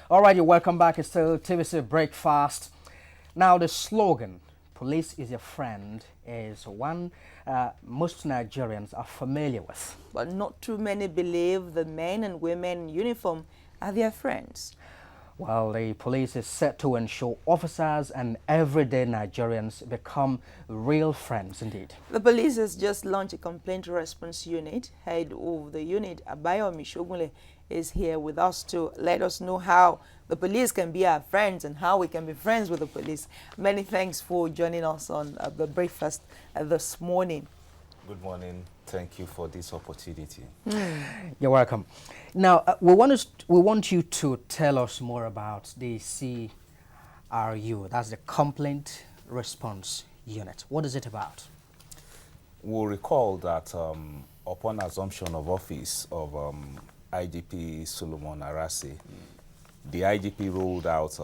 All right, you're welcome back. It's still TVC Breakfast. Now, the slogan, police is your friend, is one most Nigerians are familiar with. But not too many believe the men and women in uniform are their friends. Well, the police is set to ensure officers and everyday Nigerians become real friends indeed. The police has just launched a complaint response unit. Head of the unit, Abayomi Shogunle, is here with us to let us know how the police can be our friends and how we can be friends with the police. Many thanks for joining us on the breakfast this morning. Good morning. Thank you for this opportunity. You're welcome. Now, we want you to tell us more about the CRU. That's the Complaint Response Unit. What is it about? We'll recall that upon assumption of office of IGP Solomon Arase, the IGP rolled out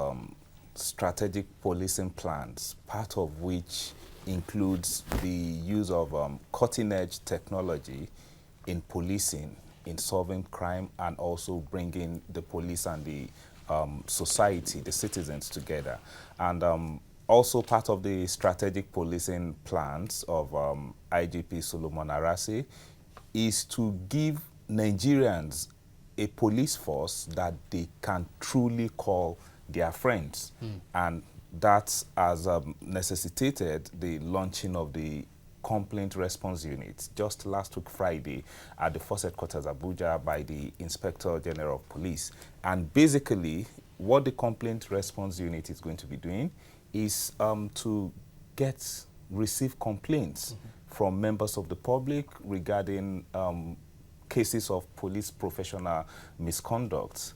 strategic policing plans, part of which includes the use of cutting-edge technology in policing, in solving crime, and also bringing the police and the society, the citizens together. And also part of the strategic policing plans of IGP Solomon Arase is to give Nigerians a police force that they can truly call their friends. And that has necessitated the launching of the Complaint Response Unit just last week Friday at the Force Headquarters Abuja by the Inspector General of Police. And basically what the Complaint Response Unit is going to be doing is to receive complaints from members of the public regarding cases of police professional misconduct.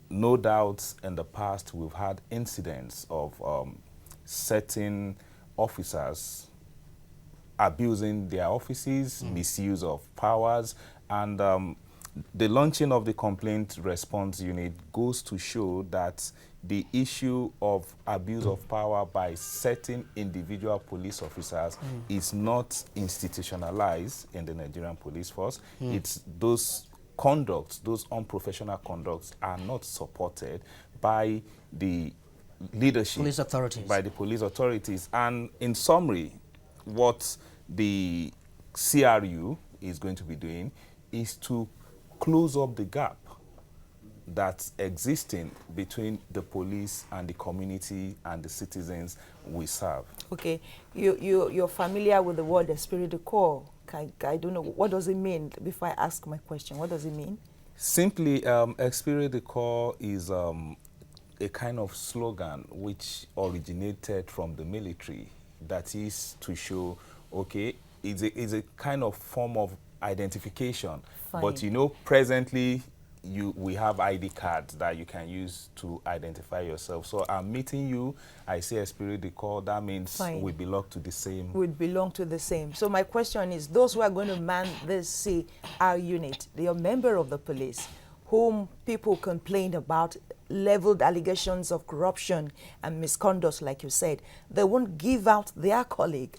No doubt in the past we've had incidents of certain officers abusing their offices, misuse of powers, and the launching of the Complaint Response Unit goes to show that the issue of abuse of power by certain individual police officers is not institutionalized in the Nigerian police force. It's those conducts, those unprofessional conducts are not supported by the leadership, Police authorities. by the police authorities. And in summary, what the CRU is going to be doing is to close up the gap that's existing between the police and the community and the citizens we serve. Okay, you're familiar with the word esprit de corps. I don't know, what does it mean? Before I ask my question, what does it mean? Simply, esprit de corps is a kind of slogan which originated from the military. That is to show, okay, it's a kind of form of identification. Fine. But you know, presently, we have ID cards that you can use to identify yourself. So I'm meeting you, I say esprit de corps, that means Fine. we belong to the same. We belong to the same. So my question is, those who are going to man this CR unit, they are member of the police, whom people complain about leveled allegations of corruption and misconduct, like you said. They won't give out their colleague.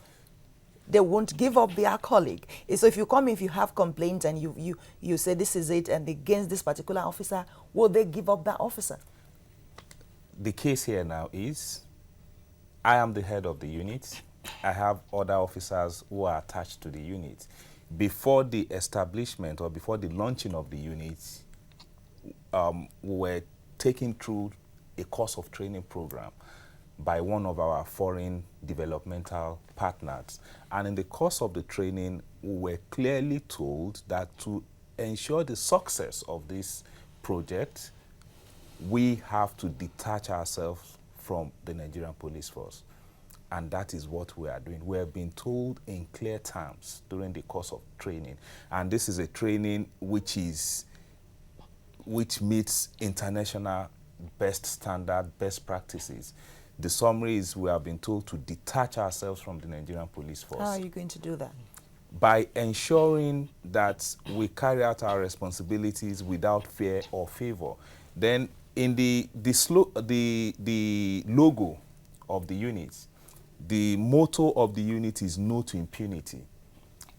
They won't give up their colleague. So if you come, if you have complaints and you say this is it and against this particular officer, will they give up that officer? The case here now is, I am the head of the unit. I have other officers who are attached to the unit. Before the establishment or before the launching of the unit, we were taken through a course of training program by one of our foreign developmental partners. And in the course of the training, we were clearly told that to ensure the success of this project, we have to detach ourselves from the Nigerian police force. And that is what we are doing. We have been told in clear terms during the course of training. And this is a training which meets international best standard, best practices. The summary is we have been told to detach ourselves from the Nigerian police force. How are you going to do that? By ensuring that we carry out our responsibilities without fear or favor. Then in the logo of the unit, the motto of the unit is no to impunity.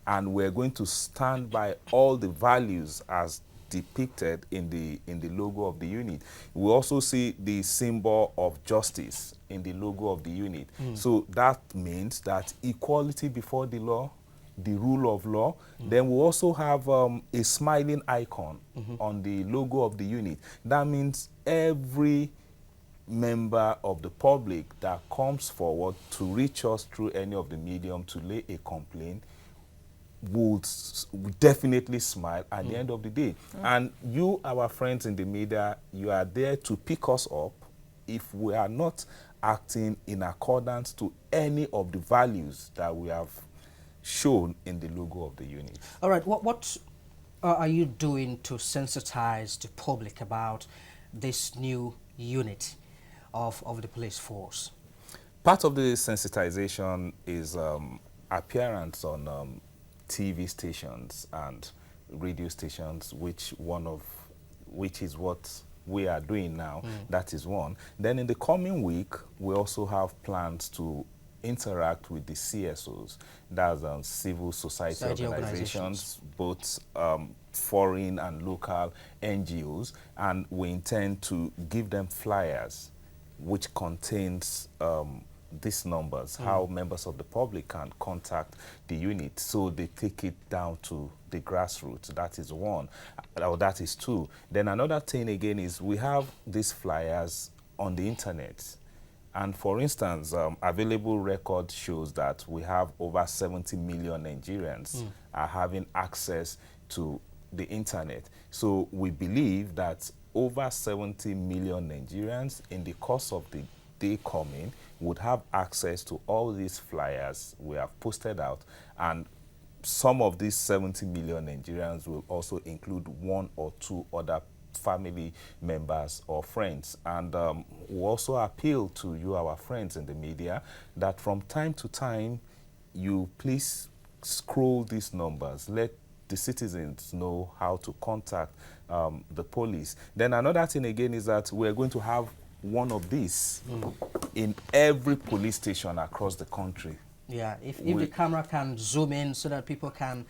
And we're going to stand by all the values as depicted in the logo of the unit. We also see the symbol of justice in the logo of the unit. So that means that equality before the law, the rule of law. Then we also have a smiling icon on the logo of the unit. That means every member of the public that comes forward to reach us through any of the medium to lay a complaint would definitely smile at the end of the day. And you, our friends in the media, you are there to pick us up if we are not acting in accordance to any of the values that we have shown in the logo of the unit. All right, what are you doing to sensitize the public about this new unit of the police force? Part of the sensitization is appearance on TV stations and radio stations, which is what we are doing now. That is one. Then in the coming week, we also have plans to interact with the CSOs, that's civil society organizations, both foreign and local NGOs, and we intend to give them flyers which contains these numbers, how members of the public can contact the unit, so they take it down to the grassroots. That is one, or that is two. Then another thing again is we have these flyers on the internet. And for instance, available record shows that we have over 70 million Nigerians are having access to the internet. So we believe that over 70 million Nigerians in the course of the day coming would have access to all these flyers we have posted out. And some of these 70 million Nigerians will also include one or two other family members or friends. And we also appeal to you, our friends in the media, that from time to time, you please scroll these numbers. Let the citizens know how to contact the police. Then another thing again is that we're going to have one of these in every police station across the country. Yeah, if the camera can zoom in so that people can,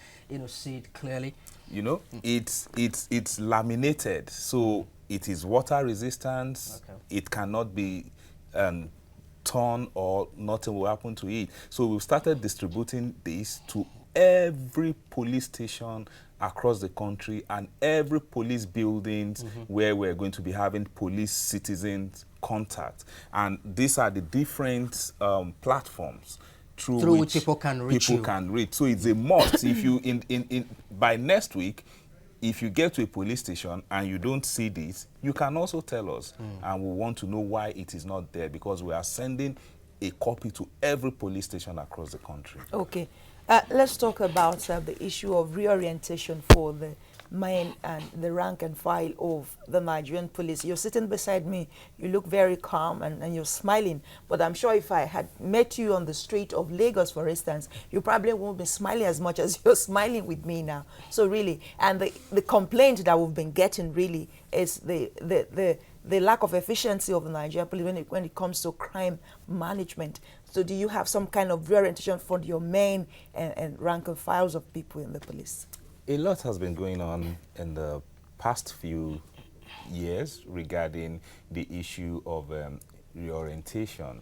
see it clearly. You know, it's laminated, so it is water resistant. Okay. It cannot be torn or nothing will happen to it. So we've started distributing this to every police station across the country and every police buildings where we're going to be having police citizens contact. And these are the different platforms through which people can reach you. So it's a must. If you by next week, if you get to a police station and you don't see this, you can also tell us, and we want to know why it is not there, because we are sending a copy to every police station across the country. Okay. Let's talk about the issue of reorientation for the men and the rank and file of the Nigerian police. You're sitting beside me, you look very calm and you're smiling, but I'm sure if I had met you on the street of Lagos, for instance, you probably won't be smiling as much as you're smiling with me now. So really, and the complaint that we've been getting really is the lack of efficiency of the Nigerian police when it comes to crime management. So do you have some kind of reorientation for your main and rank and files of people in the police? A lot has been going on in the past few years regarding the issue of reorientation,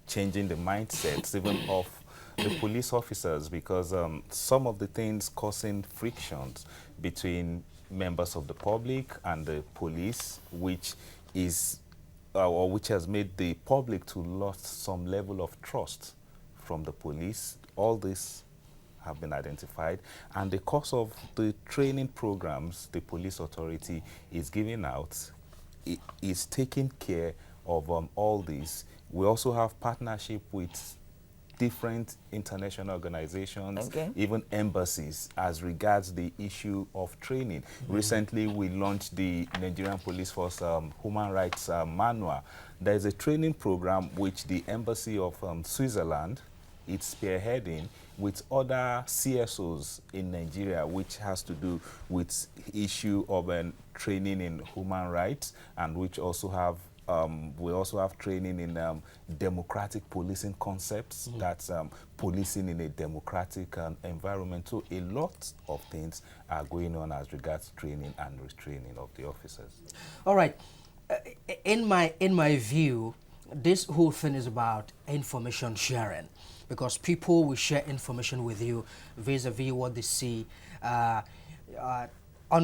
changing the mindsets even of the police officers, because some of the things causing frictions between members of the public and the police, which is or which has made the public to lost some level of trust from the police. All this have been identified, and the course of the training programs the police authority is giving out is taking care of all this. We also have partnership with different international organizations, even embassies, as regards the issue of training. Recently, we launched the Nigerian Police Force Human Rights Manual. There is a training program which the Embassy of Switzerland is spearheading with other CSOs in Nigeria, which has to do with issue of training in human rights, and which also have We also have training in democratic policing concepts. That's policing in a democratic environment. So a lot of things are going on as regards training and retraining of the officers. All right. In my view, this whole thing is about information sharing, because people will share information with you vis-a-vis what they see on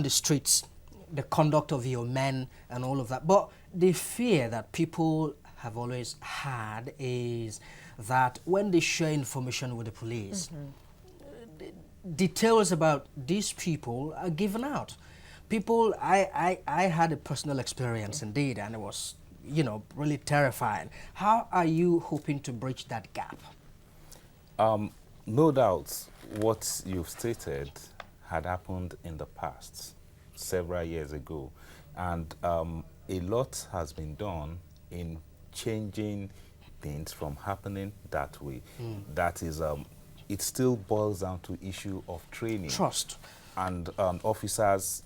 the streets, the conduct of your men and all of that. But the fear that people have always had is that when they share information with the police, details about these people are given out. People, I had a personal experience indeed, and it was, you know, really terrifying. How are you hoping to bridge that gap? No doubt what you've stated had happened in the past, several years ago, and a lot has been done in changing things from happening that way. That is, it still boils down to issue of training. Trust. And officers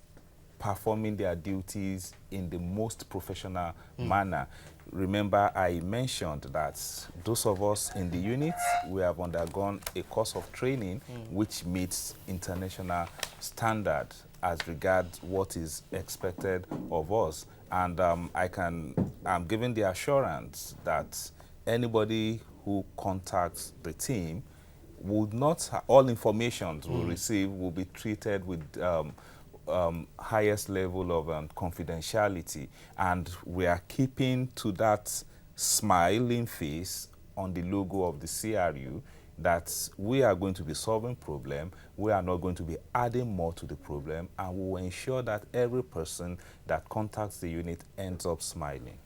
performing their duties in the most professional manner. Remember, I mentioned that those of us in the unit, we have undergone a course of training which meets international standard as regards what is expected of us. And I'm giving the assurance that anybody who contacts the team would not, all information we'll receive will be treated with highest level of confidentiality, and we are keeping to that smiling face on the logo of the CRU that we are going to be solving problem, we are not going to be adding more to the problem, and we will ensure that every person that contacts the unit ends up smiling.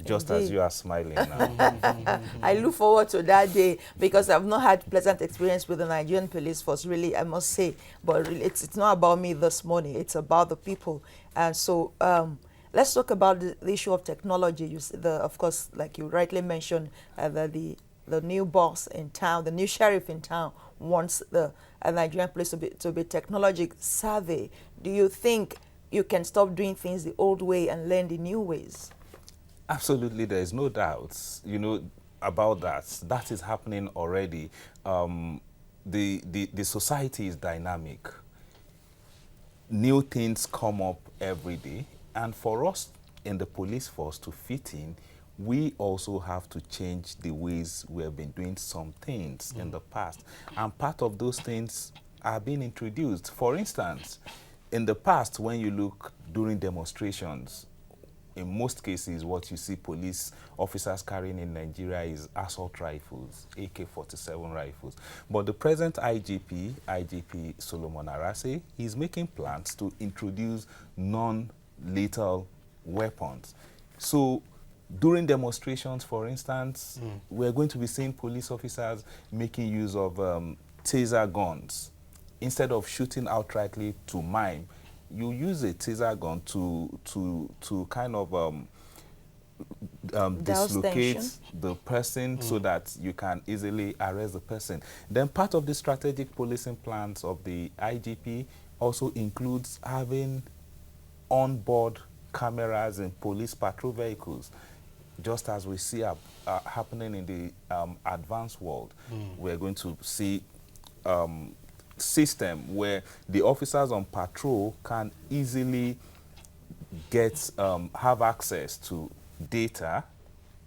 Just Indeed. as you are smiling now. I look forward to that day, because I've not had pleasant experience with the Nigerian police force, really, I must say. But really, it's not about me this morning. It's about the people. And so let's talk about the issue of technology. You see, of course, like you rightly mentioned, the new boss in town, the new sheriff in town wants the Nigerian police to be technology savvy. Do you think you can stop doing things the old way and learn the new ways? Absolutely, there is no doubt, you know, about that. That is happening already. The society is dynamic. New things come up every day, and for us in the police force to fit in, we also have to change the ways we have been doing some things in the past. And part of those things are being introduced. For instance, in the past, when you look during demonstrations, in most cases, what you see police officers carrying in Nigeria is assault rifles, AK-47 rifles. But the present IGP Solomon Arase, he's making plans to introduce non-lethal weapons. So during demonstrations, for instance, we're going to be seeing police officers making use of taser guns. Instead of shooting outrightly to mime, you use a taser gun to kind of dislocate the person so that you can easily arrest the person. Then part of the strategic policing plans of the IGP also includes having on-board cameras in police patrol vehicles, just as we see happening in the advanced world. We're going to see system where the officers on patrol can easily have access to data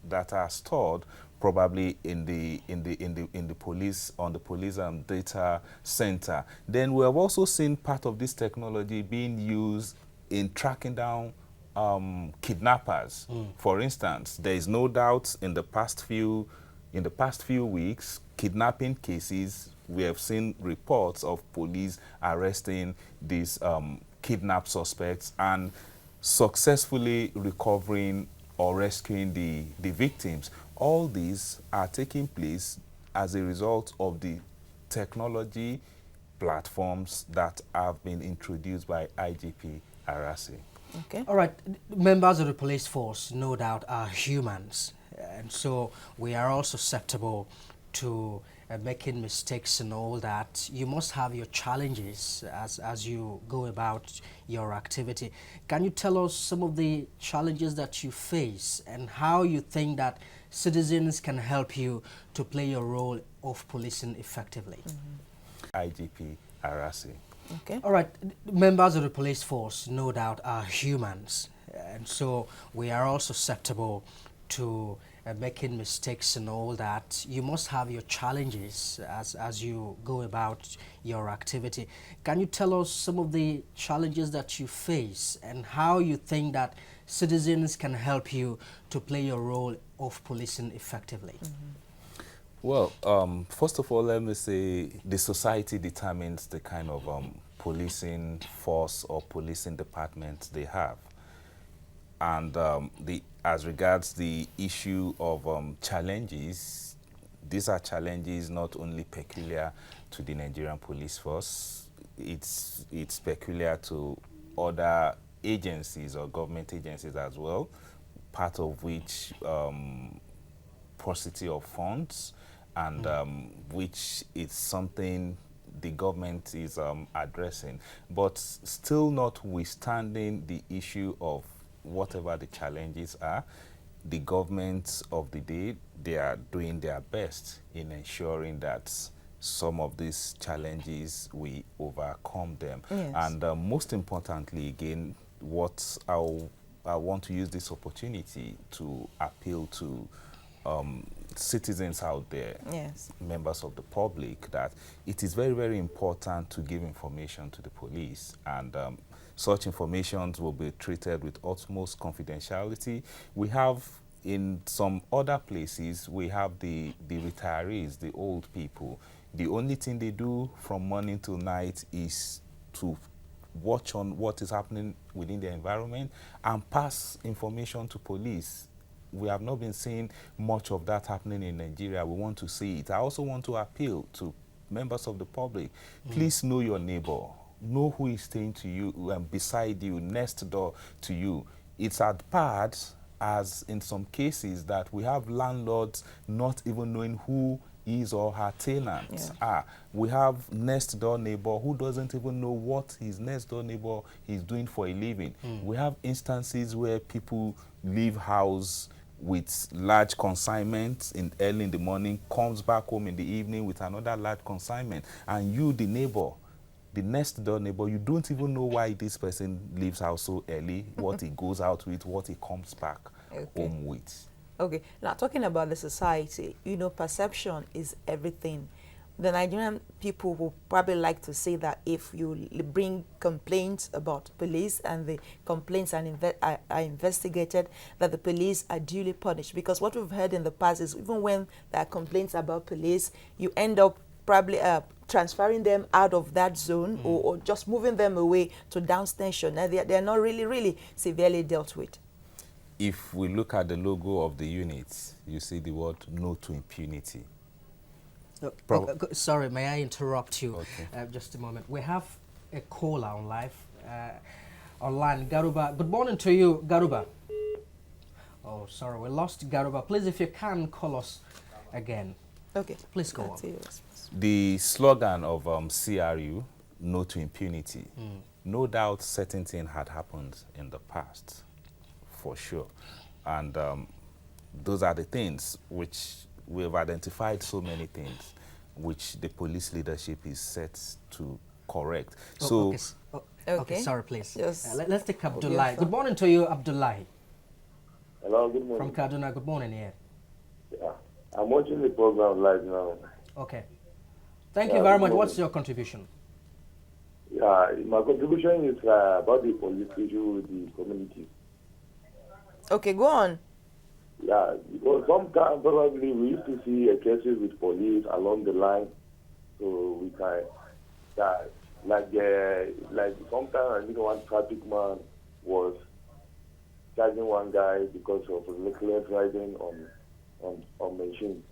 that are stored probably in the police data center. Then we have also seen part of this technology being used in tracking down kidnappers. For instance, there is no doubt in the past few weeks, kidnapping cases, we have seen reports of police arresting these kidnapped suspects and successfully recovering or rescuing the victims. All these are taking place as a result of the technology platforms that have been introduced by IGP Arase. Okay. All right, members of the police force, no doubt, are humans, and so we are all susceptible to making mistakes and all that, you must have your challenges as you go about your activity. Can you tell us some of the challenges that you face and how you think that citizens can help you to play your role of policing effectively? IGP harassing. Okay. All right, members of the police force no doubt are humans, and so we are all susceptible to making mistakes and all that. You must have your challenges as you go about your activity. Can you tell us some of the challenges that you face and how you think that citizens can help you to play your role of policing effectively? Well, first of all, let me say the society determines the kind of policing force or policing department they have. And as regards the issue of challenges, these are challenges not only peculiar to the Nigerian police force, it's peculiar to other agencies or government agencies as well, part of which paucity of funds, and which is something the government is addressing. But still, notwithstanding the issue of whatever the challenges are, the governments of the day, they are doing their best in ensuring that some of these challenges, we overcome them. Yes. And most importantly, again, what I want to use this opportunity to appeal to citizens out there, Yes. members of the public, that it is very, very important to give information to the police, and such information will be treated with utmost confidentiality. We have, in some other places, we have the retirees, the old people. The only thing they do from morning till night is to watch on what is happening within the environment and pass information to police. We have not been seeing much of that happening in Nigeria. We want to see it. I also want to appeal to members of the public. Please know your neighbor. Know who is staying to you, beside you, next door to you. It's as bad as in some cases that we have landlords not even knowing who his or her tenants are. We have next door neighbor who doesn't even know what his next door neighbor is doing for a living. We have instances where people leave house with large consignments early in the morning, comes back home in the evening with another large consignment, and you, the neighbor, the next door neighbor, you don't even know why this person leaves house so early, what he goes out with, what he comes back home with. Okay, now talking about the society, you know, perception is everything. The Nigerian people will probably like to say that if you bring complaints about police and the complaints are investigated, that the police are duly punished. Because what we've heard in the past is even when there are complaints about police, you end up probably transferring them out of that zone, or just moving them away to downstation. And they're not really severely dealt with. If we look at the logo of the units, you see the word "No to Impunity." Sorry, may I interrupt you? Okay. Just a moment. We have a caller on live, online. Garuba, good morning to you, Garuba. Oh, sorry, we lost Garuba. Please, if you can, call us again. Okay. Please go on. The slogan of CRU, "No to Impunity," no doubt certain things had happened in the past, for sure. And those are the things which we have identified, so many things which the police leadership is set to correct. Okay, sorry, please. Yes. Let's take Abdullah. Good morning to you, Abdullah. Hello, good morning. From Kaduna. Good morning, yeah. Yeah, I'm watching the program live now. Okay. Thank you very much. What's your contribution? Yeah, my contribution is about the police issue with the community. Okay, go on. Yeah, because sometimes probably we used to see cases with police along the line, so we can, like sometimes one traffic man was charging one guy because of reckless driving on machine.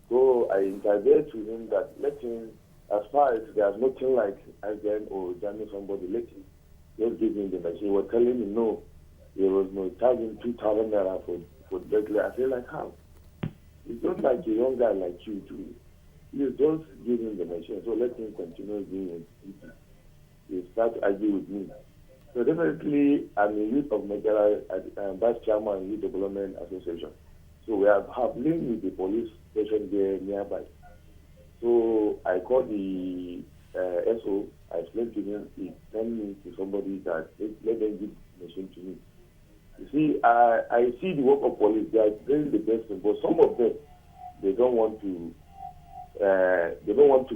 So I intervened to him that let him, as far as there's nothing like accident or jamming somebody, let him just give him the machine. He was telling me no. There was no charging 2,000 naira for directly. I feel like how? It's just like a young guy like you too. You just give him the machine, so let him continue doing it. You start arguing with me. So definitely, I'm a youth of Nigeria, vice chairman of Youth Development Association. So we have linked with the police station there nearby. So I called the SO. I explained to him, he sent me to somebody that let them give the machine to me. You see, I see the work of police. They are doing the best, but some of them, they don't want to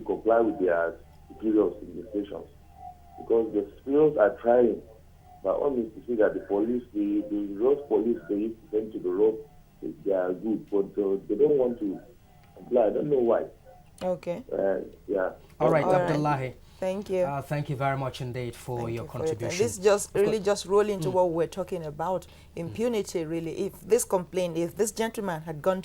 comply with their superiors in the stations, because the superiors are trying by all means to see that the police, the road police they used to send to the road, they are good, but they don't want to comply. I don't know why. Okay. Yeah. All right, All right. Abdullahi. Thank you. Thank you very much indeed for Thank your you for it. contribution. And this just really just roll into what we're talking about, impunity. Really, if this gentleman had come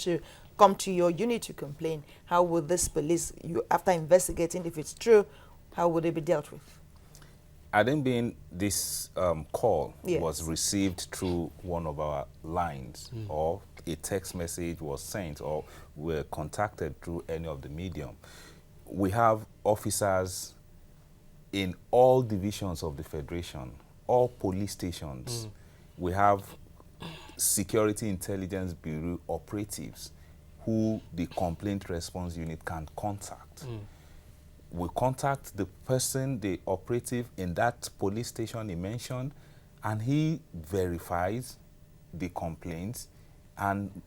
to your unit to complain, how would this police, after investigating if it's true, how would it be dealt with? I think being this call Yes. was received through one of our lines, or a text message was sent, or were contacted through any of the medium. We have officers in all divisions of the Federation, all police stations. We have Security Intelligence Bureau operatives who the complaint response unit can contact. We contact the person, the operative in that police station he mentioned, and he verifies the complaints and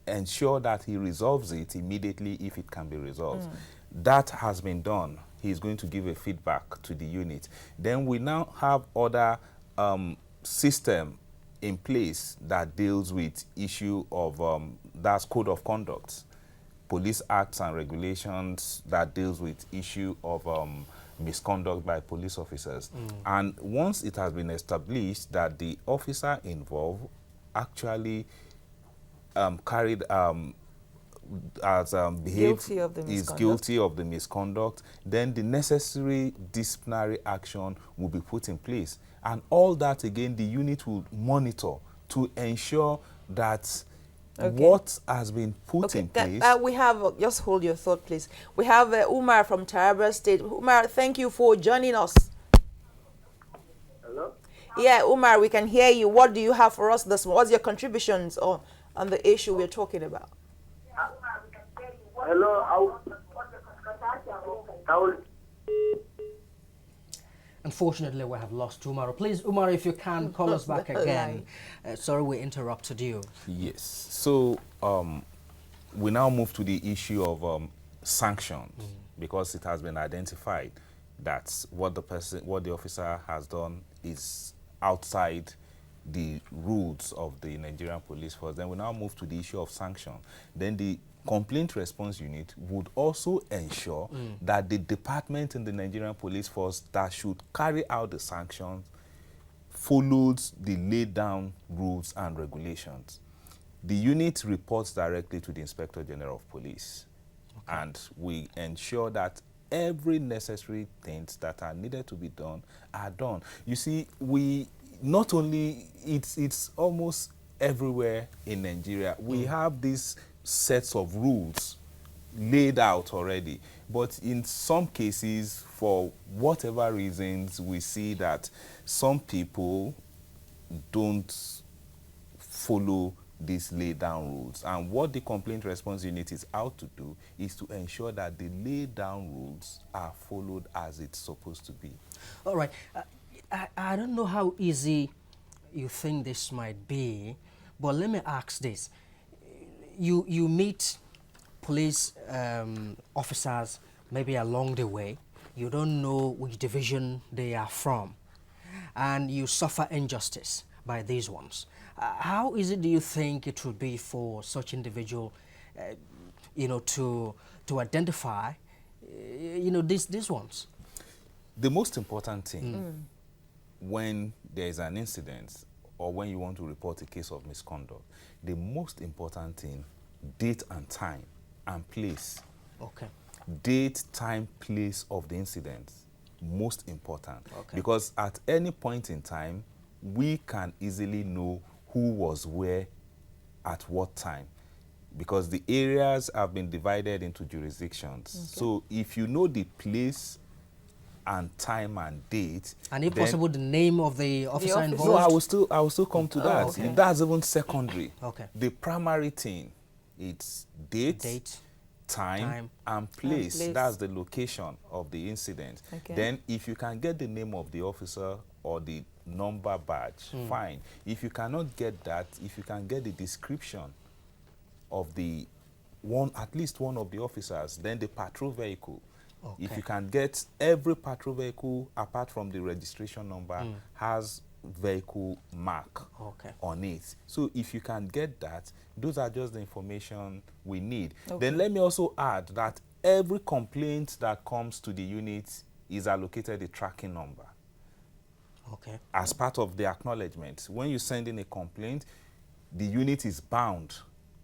ensure that he resolves it immediately if it can be resolved. That has been done. He's going to give a feedback to the unit. Then we now have other system in place that deals with issue of, that's code of conduct, police acts and regulations that deals with issue of misconduct by police officers. And once it has been established that the officer involved actually carried behaved Guilty of the is misconduct. guilty of the misconduct, then the necessary disciplinary action will be put in place. And all that again, the unit will monitor to ensure that what has been put in place. We have, just hold your thought, please. We have Umar from Taraba State. Umar, thank you for joining us. Hello? Yeah, Umar, we can hear you. What do you have for us this morning? What's your contributions on the issue we're talking about? Hello? Unfortunately, we have lost Umar. Please, Umar, if you can, call us back again. Sorry we interrupted you. Yes. So we now move to the issue of sanctions, because it has been identified that what the officer has done is outside the rules of the Nigerian police force. Then we now move to the issue of sanction. Then the complaint response unit would also ensure that the department in the Nigerian police force that should carry out the sanctions follows the laid down rules and regulations. The unit reports directly to the Inspector General of Police, and we ensure that every necessary things that are needed to be done are done. You see, we not only, it's almost everywhere in Nigeria. We have these sets of rules laid out already, but in some cases, for whatever reasons, we see that some people don't follow these laid down rules. And what the complaint response unit is out to do is to ensure that the laid down rules are followed as it's supposed to be. All right. I don't know how easy you think this might be, but let me ask this. You meet police officers maybe along the way. You don't know which division they are from, and you suffer injustice by these ones. How easy do you think it would be for such individual, to identify, these ones? The most important thing when there is an incident or when you want to report a case of misconduct, the most important thing, date and time and place. Okay. Date, time, place of the incident, most important. Okay. Because at any point in time, we can easily know who was where at what time. because the areas have been divided into jurisdictions. Okay. So if you know the place and time and date, And if then possible, the name of the officer officer. involved? no, I will still come to that. okay. That's even secondary. Okay. The primary thing, it's date, Date, time, and place. place. That's the location of the incident. Okay. Then if you can get the name of the officer or the number badge, fine. If you cannot get that, if you can get the description of the at least one of the officers, then the patrol vehicle. If Okay. you can get every patrol vehicle apart from the registration number has vehicle mark Okay. on it. So if you can get that, those are just the information we need. Okay. Then let me also add that every complaint that comes to the unit is allocated a tracking number Okay. as part of the acknowledgement. When you send in a complaint, the unit is bound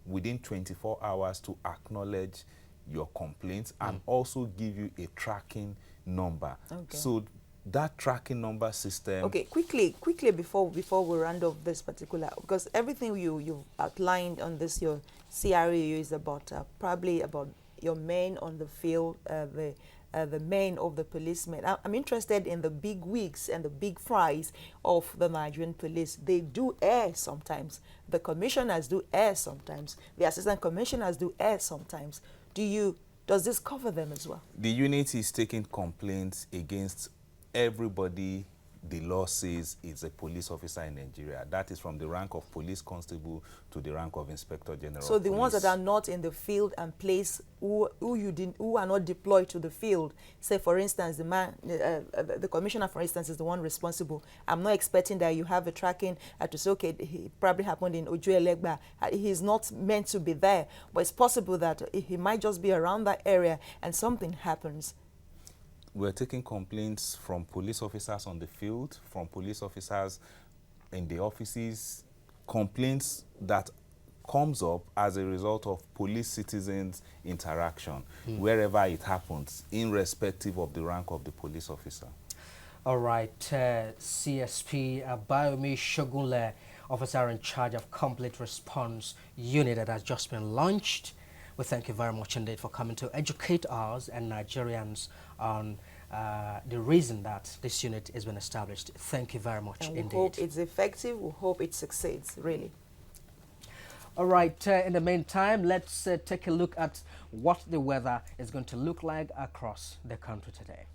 within 24 hours to acknowledge your complaint and also give you a tracking number. Okay. So that tracking number system. Okay, quickly before we round off this particular, because everything you've outlined on this your CRU is about probably about your men on the field, the men of the policemen. I'm interested in the big wigs and the big fries of the Nigerian police. They do err sometimes. The commissioners do err sometimes. The assistant commissioners do err sometimes. Does this cover them as well? The unit is taking complaints against everybody the law says is a police officer in Nigeria. That is from the rank of police constable to the rank of inspector general. So the ones that are not in the field and place who are not deployed to the field, say for instance the commissioner for instance is the one responsible. I'm not expecting that you have a tracking to say okay, it probably happened in Ojuelegba. He's not meant to be there, but it's possible that he might just be around that area and something happens. We're taking complaints from police officers on the field, from police officers in the offices, complaints that comes up as a result of police-citizens interaction, wherever it happens, irrespective of the rank of the police officer. All right, CSP Abayomi Shogunle, officer in charge of Complete Response Unit that has just been launched. We thank you very much indeed for coming to educate us and Nigerians on the reason that this unit has been established. Thank you very much And we indeed. hope it's effective. We hope it succeeds, really. All right, in the meantime, let's take a look at what the weather is going to look like across the country today.